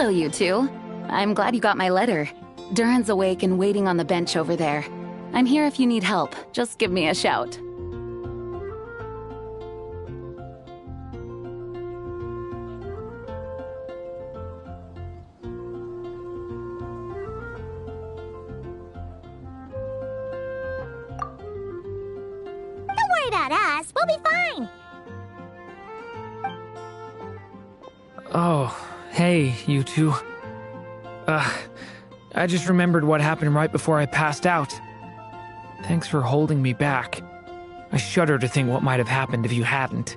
Hello, you two. I'm glad you got my letter. Duran's awake and waiting on the bench over there. I'm here if you need help. Just give me a shout. Don't worry about us. We'll be fine. Oh, hey, you two. I just remembered what happened right before I passed out. Thanks for holding me back. I shudder to think what might have happened if you hadn't.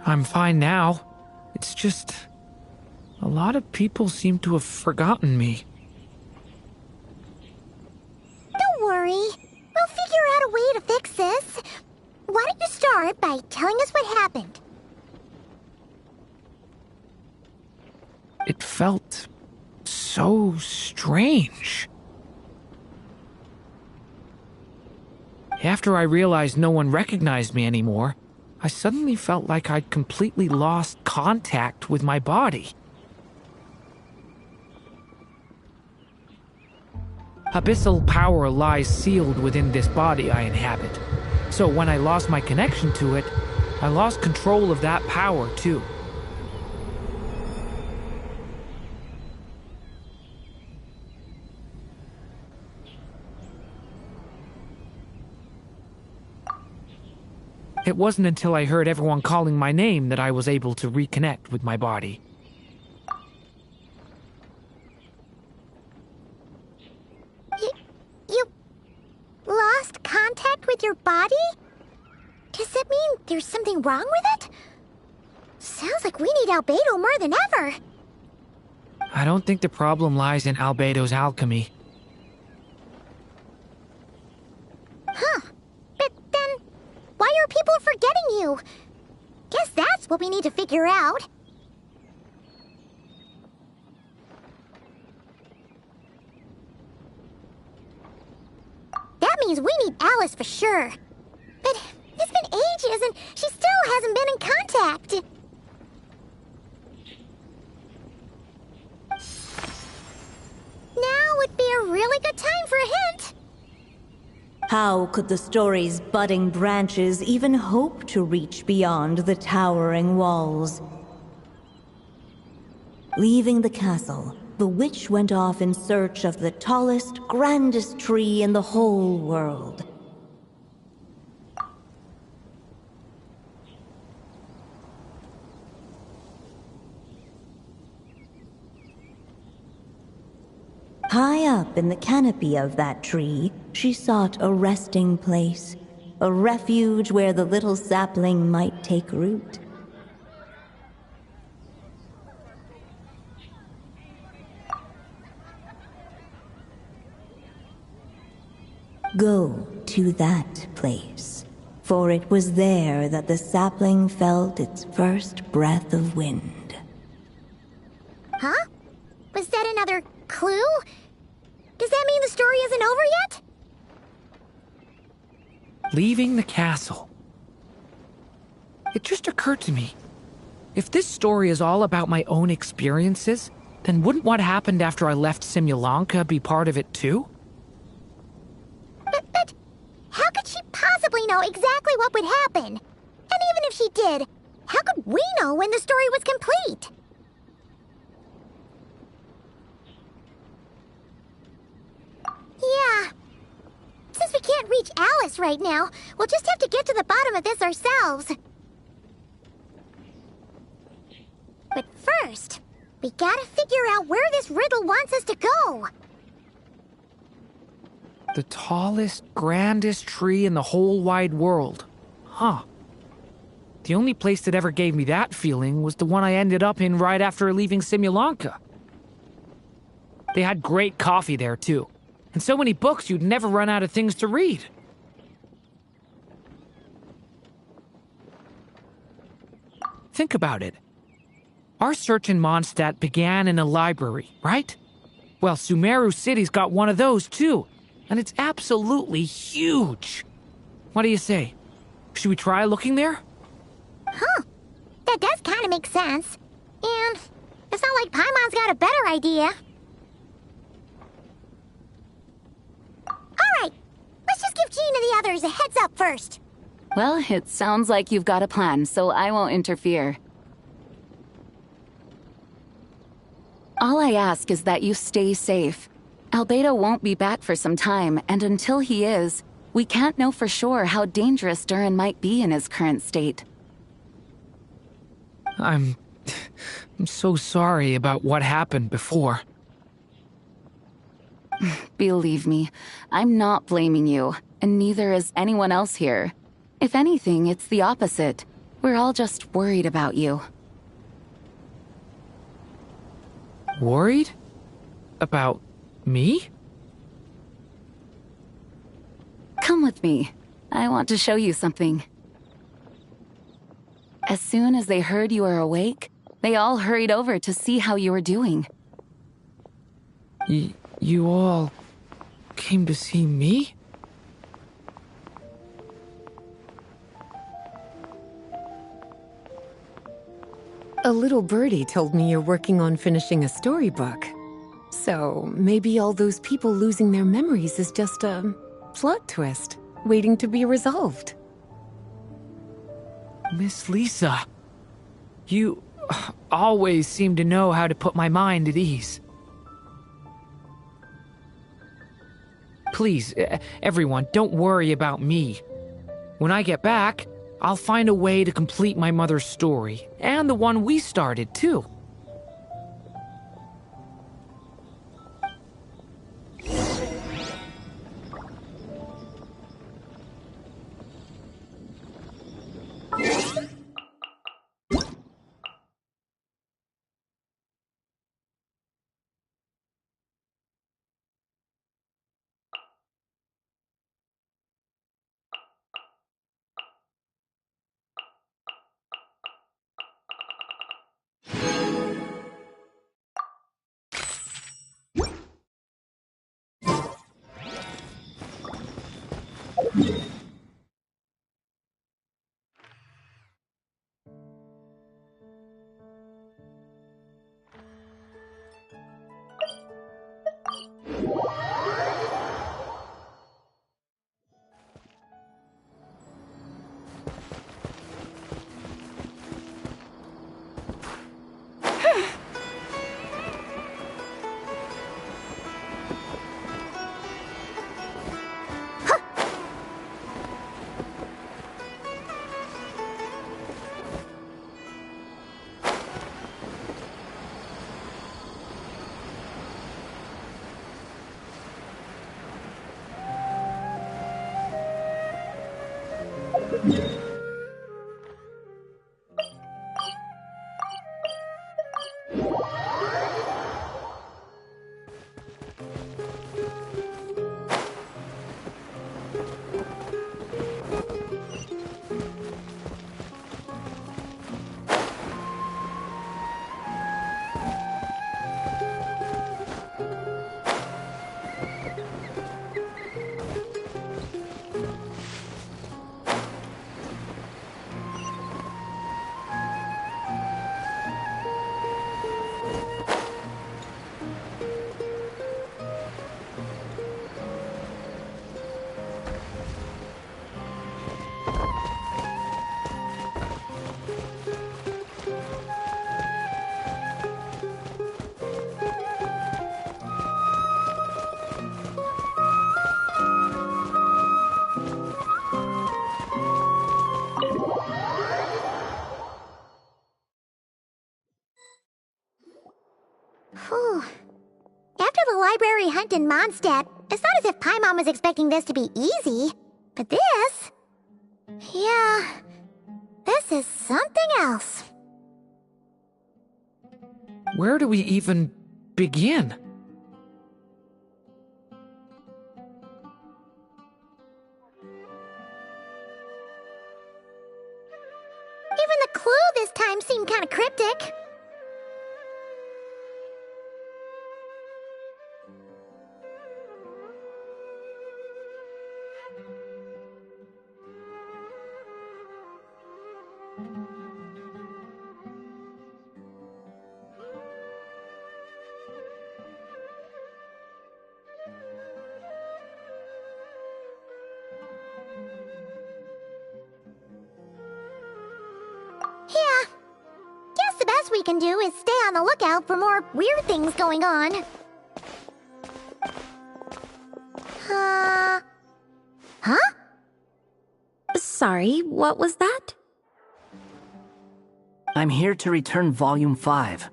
I'm fine now. It's just... a lot of people seem to have forgotten me. Don't worry. We'll figure out a way to fix this. Why don't you start by telling us what happened? It felt so strange. After I realized no one recognized me anymore, I suddenly felt like I'd completely lost contact with my body. Abyssal power lies sealed within this body I inhabit. So when I lost my connection to it, I lost control of that power too. It wasn't until I heard everyone calling my name that I was able to reconnect with my body. You lost contact with your body? Does that mean there's something wrong with it? Sounds like we need Albedo more than ever. I don't think the problem lies in Albedo's alchemy. Huh. But then, why are people forgetting you? Guess that's what we need to figure out. That means we need Alice for sure. But it's been ages and she still hasn't been in contact. Now would be a really good time for a hint. How could the story's budding branches even hope to reach beyond the towering walls? Leaving the castle, the witch went off in search of the tallest, grandest tree in the whole world. High up in the canopy of that tree, she sought a resting place, a refuge where the little sapling might take root. Go to that place, for it was there that the sapling felt its first breath of wind. Huh? Was that another clue? Does that mean the story isn't over yet? Leaving the castle. It just occurred to me. If this story is all about my own experiences, then wouldn't what happened after I left Simulanka be part of it too? But how could she possibly know exactly what would happen? And even if she did, how could we know when the story was complete? Yeah. Since we can't reach Alice right now, we'll just have to get to the bottom of this ourselves. But first, we gotta figure out where this riddle wants us to go. The tallest, grandest tree in the whole wide world. Huh. The only place that ever gave me that feeling was the one I ended up in right after leaving Simulanka. They had great coffee there, too. And so many books you'd never run out of things to read. Think about it. Our search in Mondstadt began in a library, right? Well, Sumeru City's got one of those, too. And it's absolutely huge. What do you say? Should we try looking there? Huh. That does kind of make sense. And it's not like Paimon's got a better idea. Alright, let's just give Jean and the others a heads up first. Well, it sounds like you've got a plan, so I won't interfere. All I ask is that you stay safe. Albedo won't be back for some time, and until he is, we can't know for sure how dangerous Duran might be in his current state. I'm so sorry about what happened before. Believe me, I'm not blaming you, and neither is anyone else here. If anything, it's the opposite. We're all just worried about you. Worried? About me? Come with me. I want to show you something. As soon as they heard you were awake, they all hurried over to see how you were doing. You all came to see me? A little birdie told me you're working on finishing a storybook. So maybe all those people losing their memories is just a plot twist, waiting to be resolved. Miss Lisa, you always seem to know how to put my mind at ease. Please, everyone, don't worry about me. When I get back, I'll find a way to complete my mother's story, and the one we started, too. Whew. After the library hunt in Mondstadt, it's not as if Paimon was expecting this to be easy. But this... yeah... This is something else. Where do we even begin? Even the clue this time seemed kind of cryptic. Yeah. Guess the best we can do is stay on the lookout for more weird things going on. Huh? Sorry, what was that? I'm here to return Volume 5.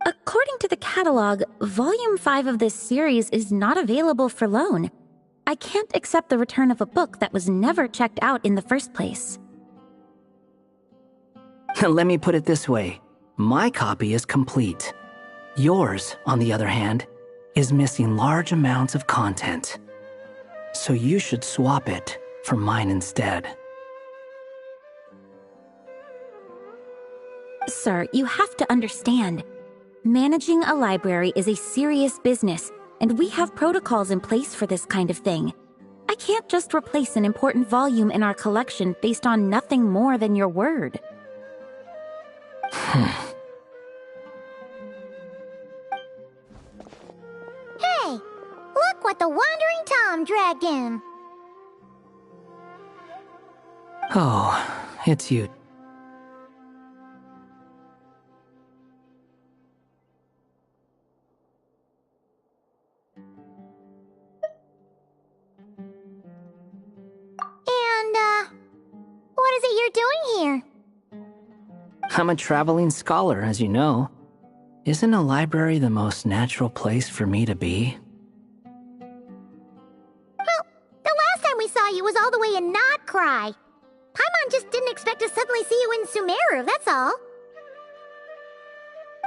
According to the catalog, Volume 5 of this series is not available for loan. I can't accept the return of a book that was never checked out in the first place. Let me put it this way. My copy is complete. Yours, on the other hand, is missing large amounts of content. So you should swap it for mine instead. Sir, you have to understand. Managing a library is a serious business, and we have protocols in place for this kind of thing. I can't just replace an important volume in our collection based on nothing more than your word. Hey, look what the Wandering Tom dragged in. Oh, it's you. And, what is it you're doing here? I'm a traveling scholar, as you know. Isn't a library the most natural place for me to be? Well, the last time we saw you was all the way in Not Cry. Paimon just didn't expect to suddenly see you in Sumeru, that's all.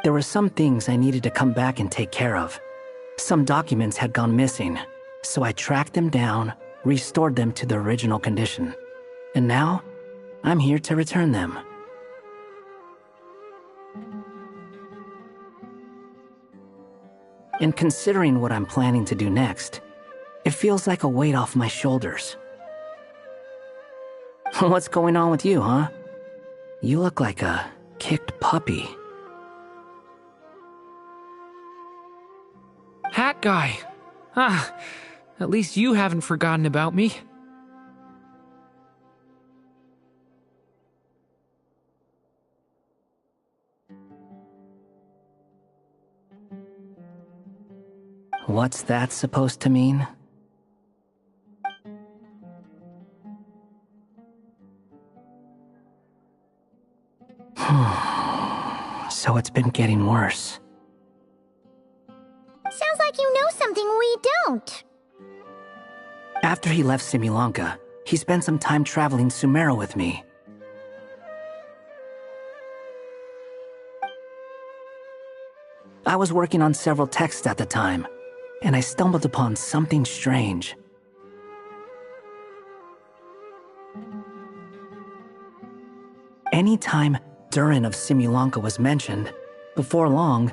There were some things I needed to come back and take care of. Some documents had gone missing, so I tracked them down, restored them to the original condition. And now, I'm here to return them. And considering what I'm planning to do next, it feels like a weight off my shoulders. What's going on with you, huh? You look like a kicked puppy. Hat guy. Ah, at least you haven't forgotten about me. What's that supposed to mean? So it's been getting worse. Sounds like you know something we don't. After he left Simulanka, he spent some time traveling Sumeru with me. I was working on several texts at the time, and I stumbled upon something strange. Anytime Durin of Simulanka was mentioned, before long,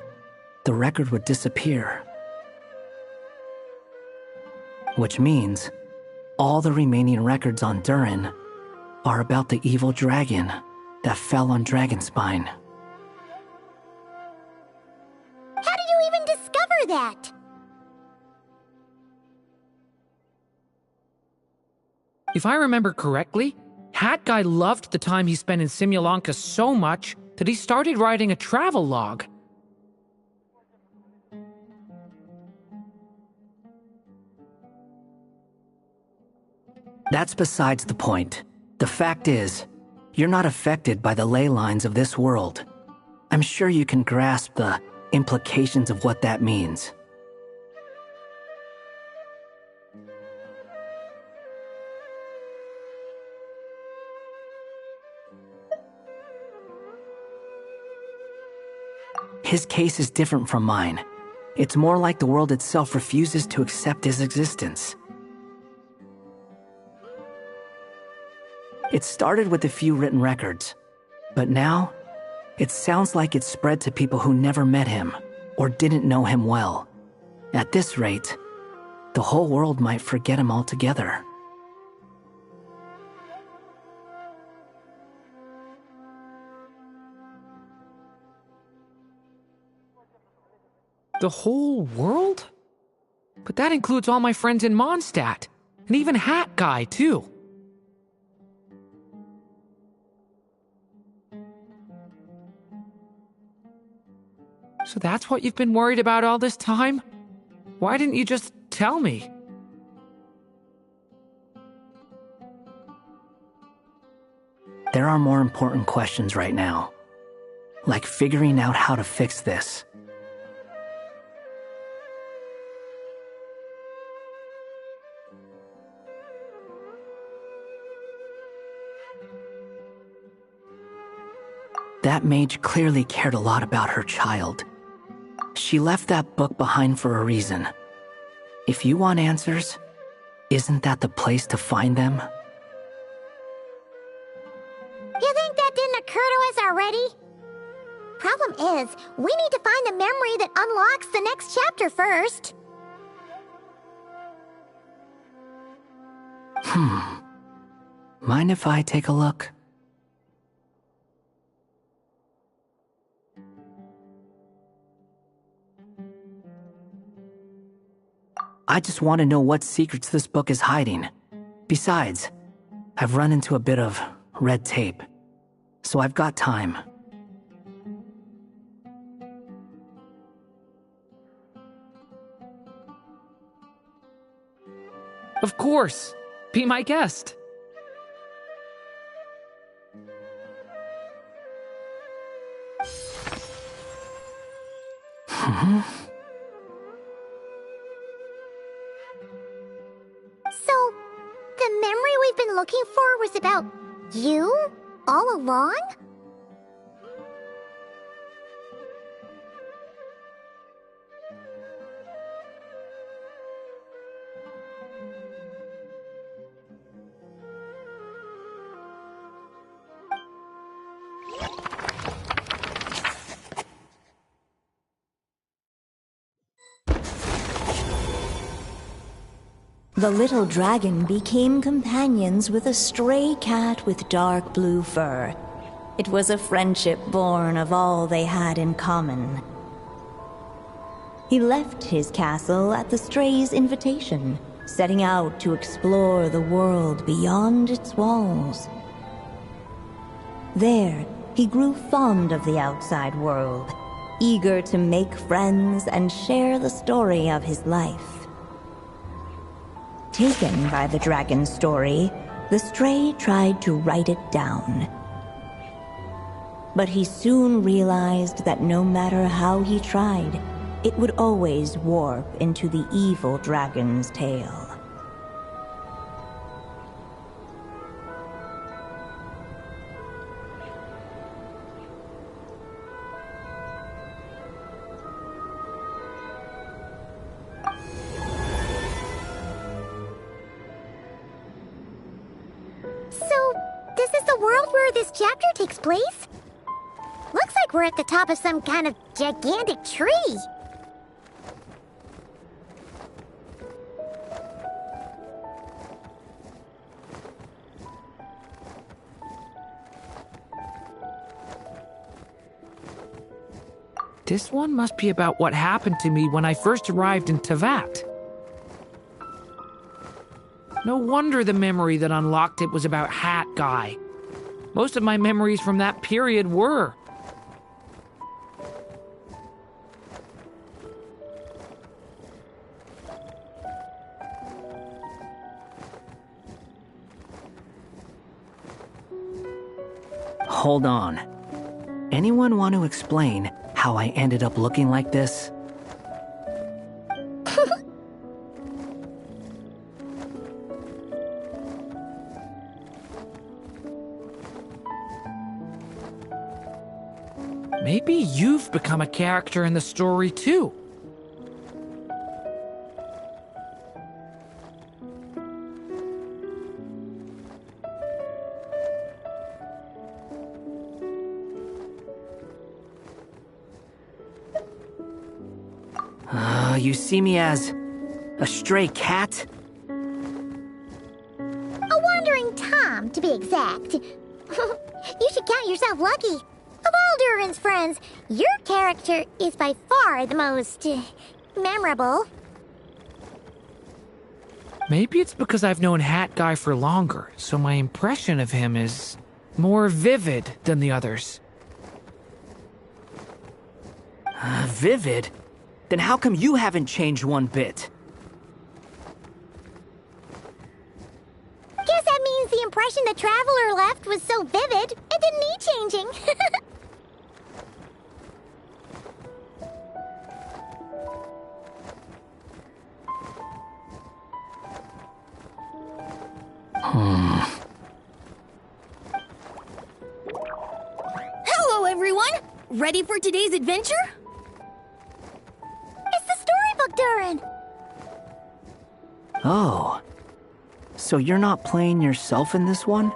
the record would disappear. Which means, all the remaining records on Durin are about the evil dragon that fell on Dragonspine. How did you even discover that? If I remember correctly, Hat Guy loved the time he spent in Simulanka so much that he started writing a travel log. That's besides the point. The fact is, you're not affected by the ley lines of this world. I'm sure you can grasp the implications of what that means. His case is different from mine. It's more like the world itself refuses to accept his existence. It started with a few written records, but now it sounds like it's spread to people who never met him or didn't know him well. At this rate, the whole world might forget him altogether. The whole world? But that includes all my friends in Mondstadt, and even Hat Guy, too. So that's what you've been worried about all this time? Why didn't you just tell me? There are more important questions right now, like figuring out how to fix this. That mage clearly cared a lot about her child. She left that book behind for a reason. If you want answers, isn't that the place to find them? You think that didn't occur to us already? Problem is, we need to find the memory that unlocks the next chapter first. Mind if I take a look? I just want to know what secrets this book is hiding. Besides, I've run into a bit of red tape, so I've got time. Of course. Be my guest. So, the memory we've been looking for was about you all along? The little dragon became companions with a stray cat with dark blue fur. It was a friendship born of all they had in common. He left his castle at the stray's invitation, setting out to explore the world beyond its walls. There, he grew fond of the outside world, eager to make friends and share the story of his life. Taken by the dragon's story, the stray tried to write it down. But he soon realized that no matter how he tried, it would always warp into the evil dragon's tale. This chapter takes place? Looks like we're at the top of some kind of gigantic tree. This one must be about what happened to me when I first arrived in Tevat. No wonder the memory that unlocked it was about Hat Guy. Most of my memories from that period were. Hold on. Anyone want to explain how I ended up looking like this? Maybe you've become a character in the story too. You see me as a stray cat? A wandering Tom, to be exact. You should count yourself lucky. Of all Durin's friends, your character is by far the most memorable. Maybe it's because I've known Hat Guy for longer, so my impression of him is more vivid than the others. Vivid? Then how come you haven't changed one bit? Guess that means the impression the Traveler left was so vivid, it didn't need changing. Hello, everyone! Ready for today's adventure? It's the storybook, Durin! Oh. So you're not playing yourself in this one?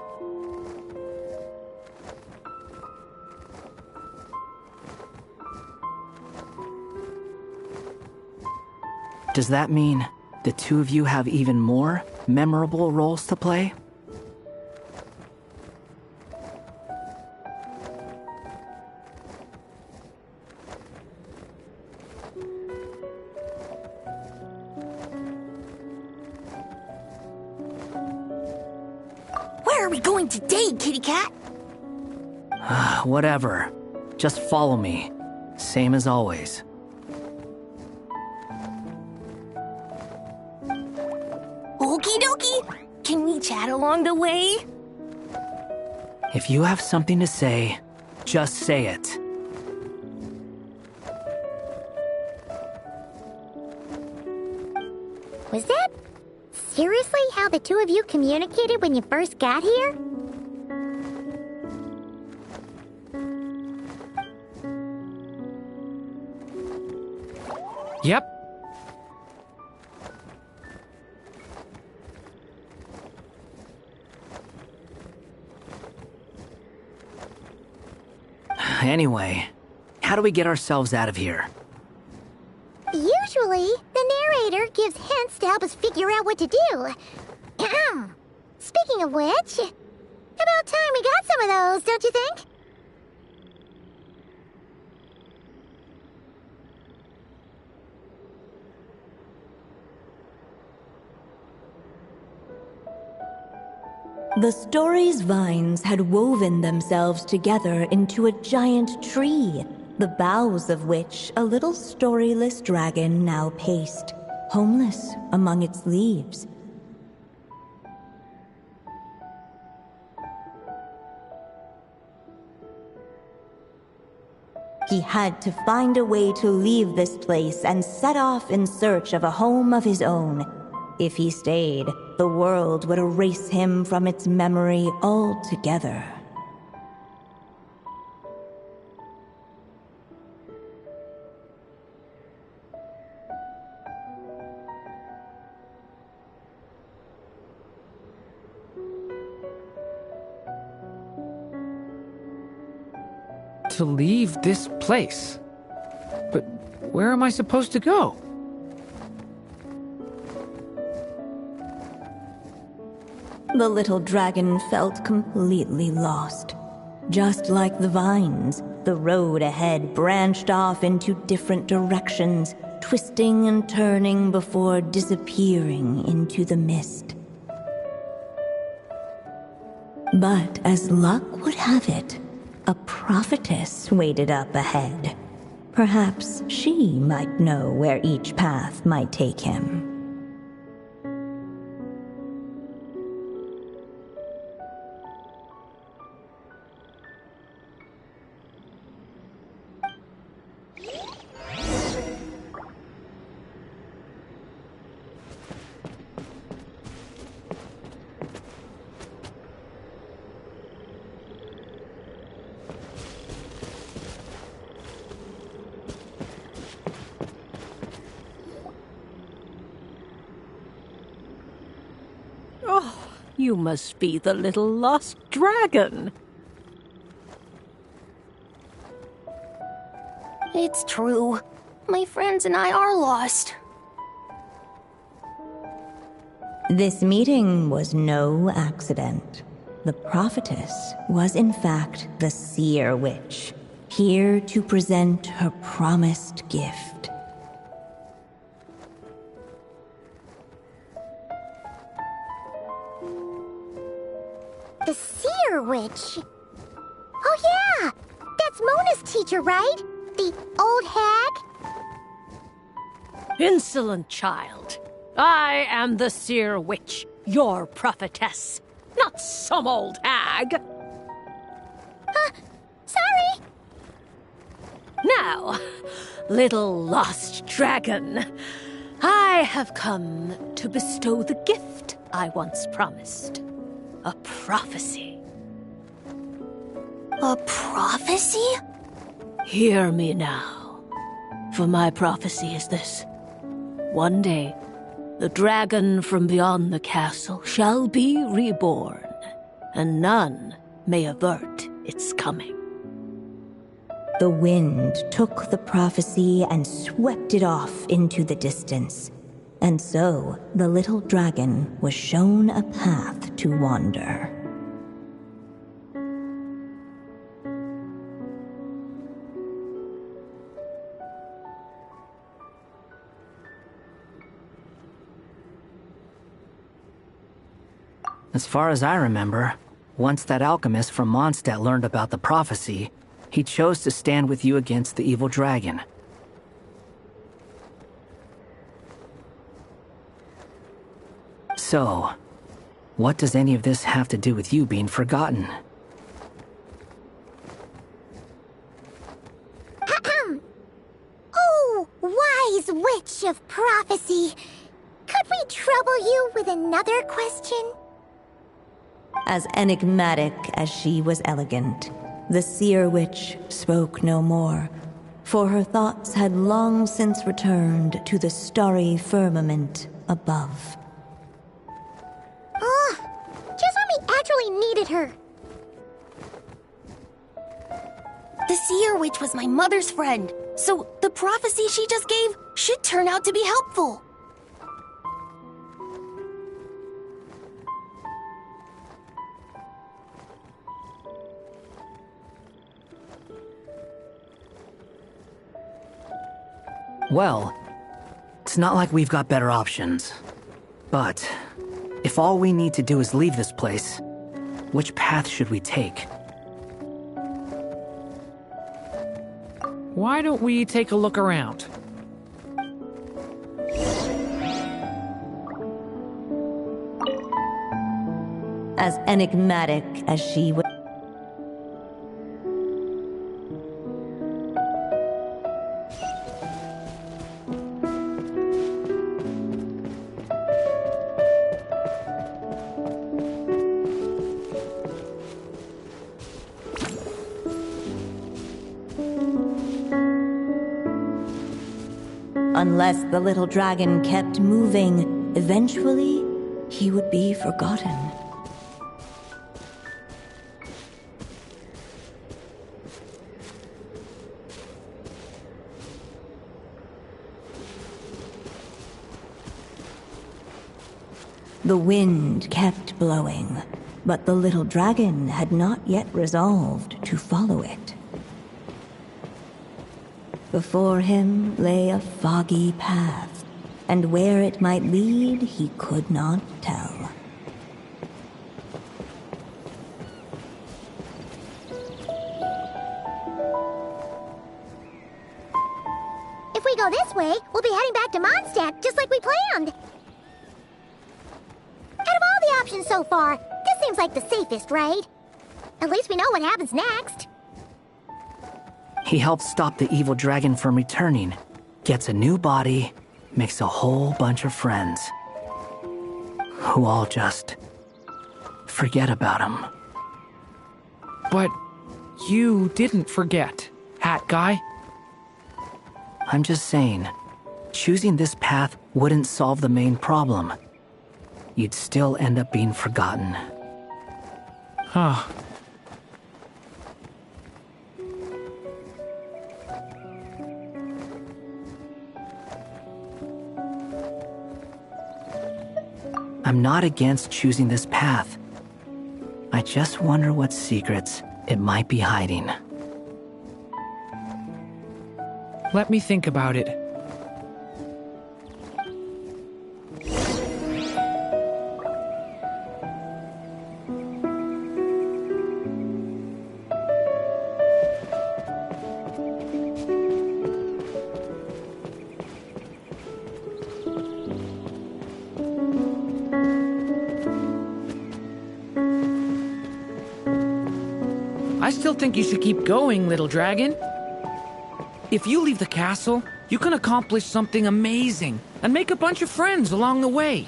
Does that mean the two of you have even more memorable roles to play? Where are we going today, kitty cat? Whatever. Just follow me. Same as always. Okie dokie! Can we chat along the way? If you have something to say, just say it. Was that seriously how the two of you communicated when you first got here? Yep. Anyway, how do we get ourselves out of here? Usually, the narrator gives hints to help us figure out what to do. Speaking of which, about time we got some of those, don't you think? The story's vines had woven themselves together into a giant tree, the boughs of which a little storyless dragon now paced, homeless among its leaves. He had to find a way to leave this place and set off in search of a home of his own. If he stayed, the world would erase him from its memory altogether. To leave this place. But where am I supposed to go? The little dragon felt completely lost. Just like the vines, the road ahead branched off into different directions, twisting and turning before disappearing into the mist. But as luck would have it, a prophetess waited up ahead. Perhaps she might know where each path might take him. Oh, you must be the little lost dragon. It's true. My friends and I are lost. This meeting was no accident. The prophetess was in fact the seer witch, here to present her promised gift. The seer witch. Oh yeah! That's Mona's teacher, right? The old hag? Insolent child. I am the seer witch, your prophetess, not some old hag. Sorry! Now, little lost dragon, I have come to bestow the gift I once promised. A prophecy. A prophecy? Hear me now, for my prophecy is this. One day, the dragon from beyond the castle shall be reborn, and none may avert its coming. The wind took the prophecy and swept it off into the distance. And so, the little dragon was shown a path to wander. As far as I remember, once that alchemist from Mondstadt learned about the prophecy, he chose to stand with you against the evil dragon. So, what does any of this have to do with you being forgotten? Oh, wise witch of prophecy. Could we trouble you with another question? As enigmatic as she was elegant, the seer witch spoke no more, for her thoughts had long since returned to the starry firmament above. Just when we actually needed her. The seer witch was my mother's friend, so the prophecy she just gave should turn out to be helpful. Well, it's not like we've got better options. But, if all we need to do is leave this place, which path should we take? Why don't we take a look around? As enigmatic as she was. Unless the little dragon kept moving, eventually he would be forgotten. The wind kept blowing, but the little dragon had not yet resolved to follow it. Before him lay a foggy path, and where it might lead he could not tell. If we go this way, we'll be heading back to Mondstadt, just like we planned. Out of all the options so far, this seems like the safest, right? At least we know what happens next. He helps stop the evil dragon from returning, gets a new body, makes a whole bunch of friends, who all just forget about him. But you didn't forget, Hat Guy. I'm just saying, choosing this path wouldn't solve the main problem. you'd still end up being forgotten. Huh. I'm not against choosing this path. I just wonder what secrets it might be hiding. Let me think about it. I still think you should keep going, little dragon. If you leave the castle, you can accomplish something amazing and make a bunch of friends along the way.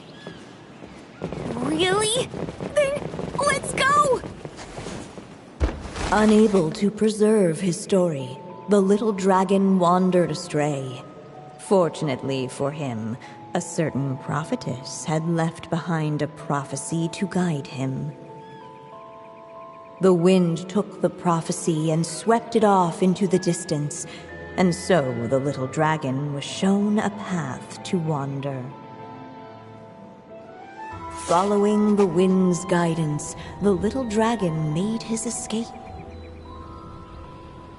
Really? Then let's go! Unable to preserve his story, the little dragon wandered astray. Fortunately for him, a certain prophetess had left behind a prophecy to guide him. The wind took the prophecy and swept it off into the distance, and so the little dragon was shown a path to wander. Following the wind's guidance, the little dragon made his escape.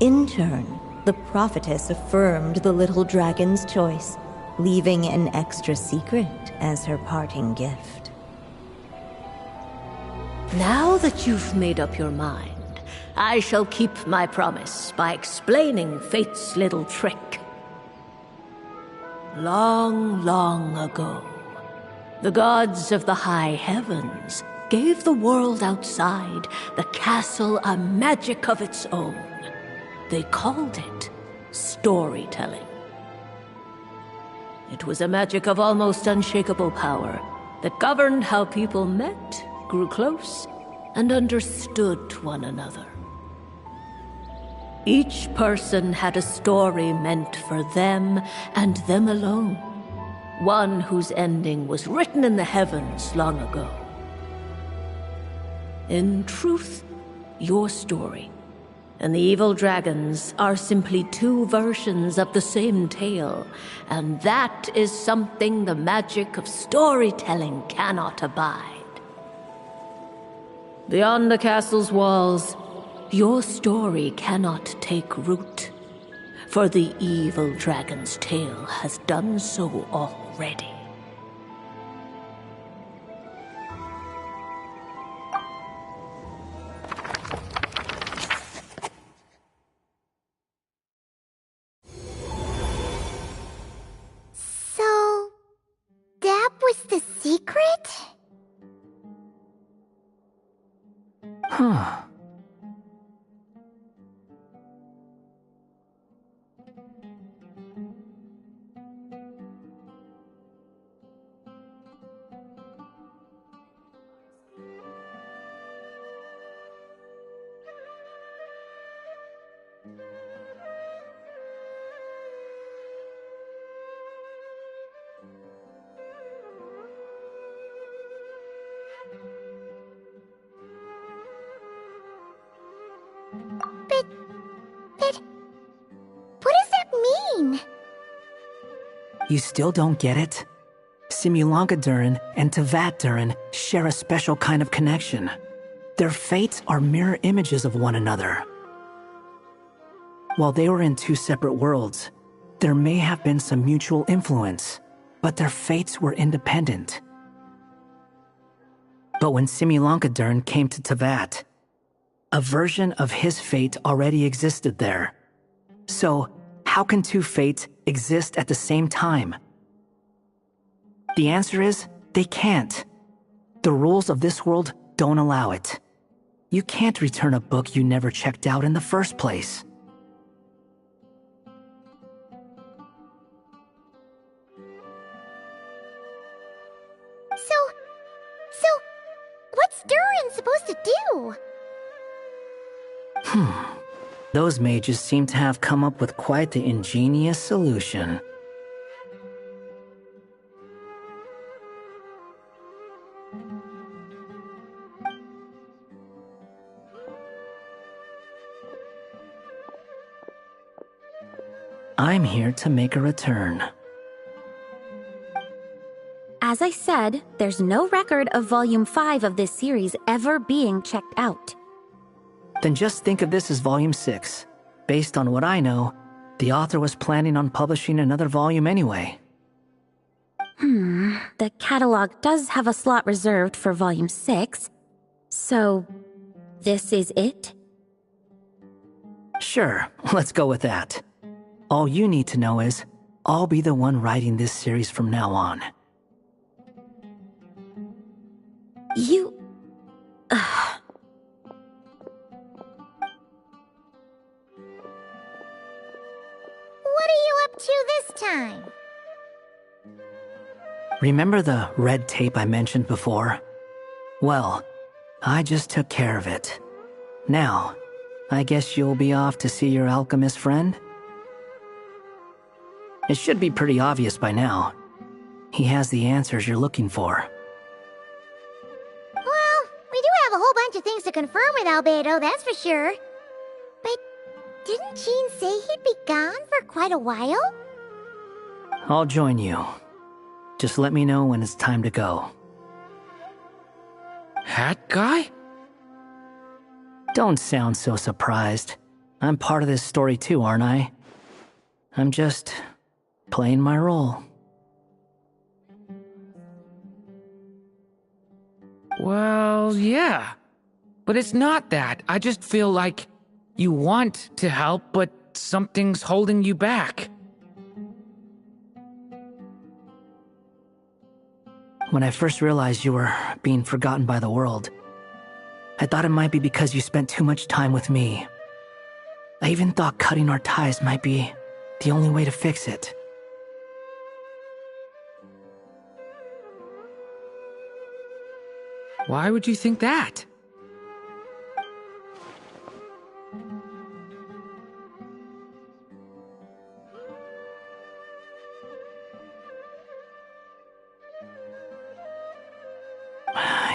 In turn, the prophetess affirmed the little dragon's choice, leaving an extra secret as her parting gift. Now that you've made up your mind, I shall keep my promise by explaining Fate's little trick. Long, long ago, the gods of the high heavens gave the world outside the castle a magic of its own. They called it storytelling. It was a magic of almost unshakable power that governed how people met, grew close, and understood one another. Each person had a story meant for them and them alone, one whose ending was written in the heavens long ago. In truth, your story and the evil dragons are simply two versions of the same tale, and that is something the magic of storytelling cannot abide. Beyond the castle's walls, your story cannot take root, for the evil dragon's tale has done so already. So, that was the secret? Huh. But what does that mean? You still don't get it? Simulanka Durin and Tevat Durin share a special kind of connection. Their fates are mirror images of one another. While they were in two separate worlds, there may have been some mutual influence, but their fates were independent. But when Simulanka Durin came to Tevat, a version of his fate already existed there. So, how can two fates exist at the same time? The answer is, they can't. The rules of this world don't allow it. You can't return a book you never checked out in the first place. So, what's Durin supposed to do? Those mages seem to have come up with quite the ingenious solution. I'm here to make a return. As I said, there's no record of Volume 5 of this series ever being checked out. Then just think of this as Volume 6. Based on what I know, the author was planning on publishing another volume anyway. The catalog does have a slot reserved for Volume 6. So, this is it? Sure, let's go with that. All you need to know is, I'll be the one writing this series from now on. You... What are you up to this time? Remember the red tape I mentioned before? Well, I just took care of it. Now, I guess you'll be off to see your alchemist friend? It should be pretty obvious by now. He has the answers you're looking for. Well, we do have a whole bunch of things to confirm with Rubedo, that's for sure. But didn't Jean say he'd be gone for quite a while? I'll join you. Just let me know when it's time to go. Hat guy? Don't sound so surprised. I'm part of this story too, aren't I? I'm just playing my role. Well, yeah. But it's not that. I just feel like you want to help, but something's holding you back. When I first realized you were being forgotten by the world, I thought it might be because you spent too much time with me. I even thought cutting our ties might be the only way to fix it. Why would you think that?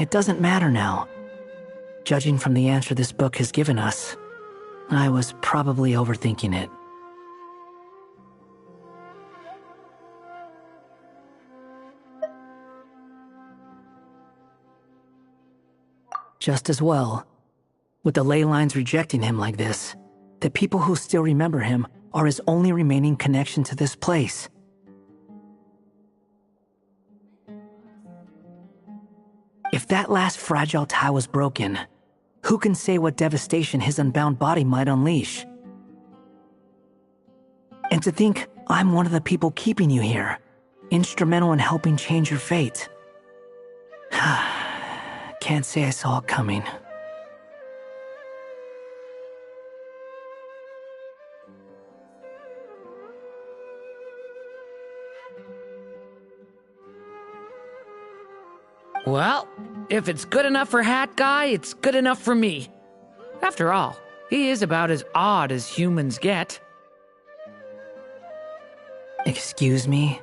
It doesn't matter now. Judging from the answer this book has given us, I was probably overthinking it. Just as well. With the ley lines rejecting him like this, the people who still remember him are his only remaining connection to this place. If that last fragile tie was broken, who can say what devastation his unbound body might unleash? And to think I'm one of the people keeping you here, instrumental in helping change your fate. Can't say I saw it coming. Well, if it's good enough for Hat Guy, it's good enough for me. After all, he is about as odd as humans get. Excuse me?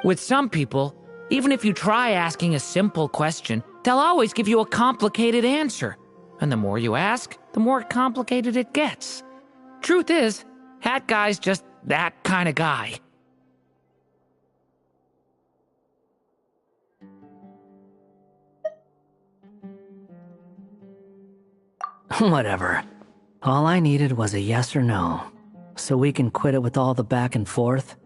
With some people, even if you try asking a simple question, they'll always give you a complicated answer. And the more you ask, the more complicated it gets. Truth is, Hat Guy's just that kind of guy. Whatever. All I needed was a yes or no, so we can quit it with all the back and forth.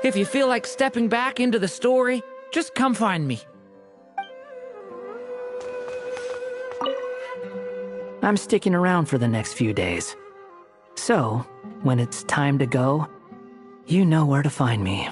If you feel like stepping back into the story, just come find me. I'm sticking around for the next few days. So, when it's time to go, you know where to find me.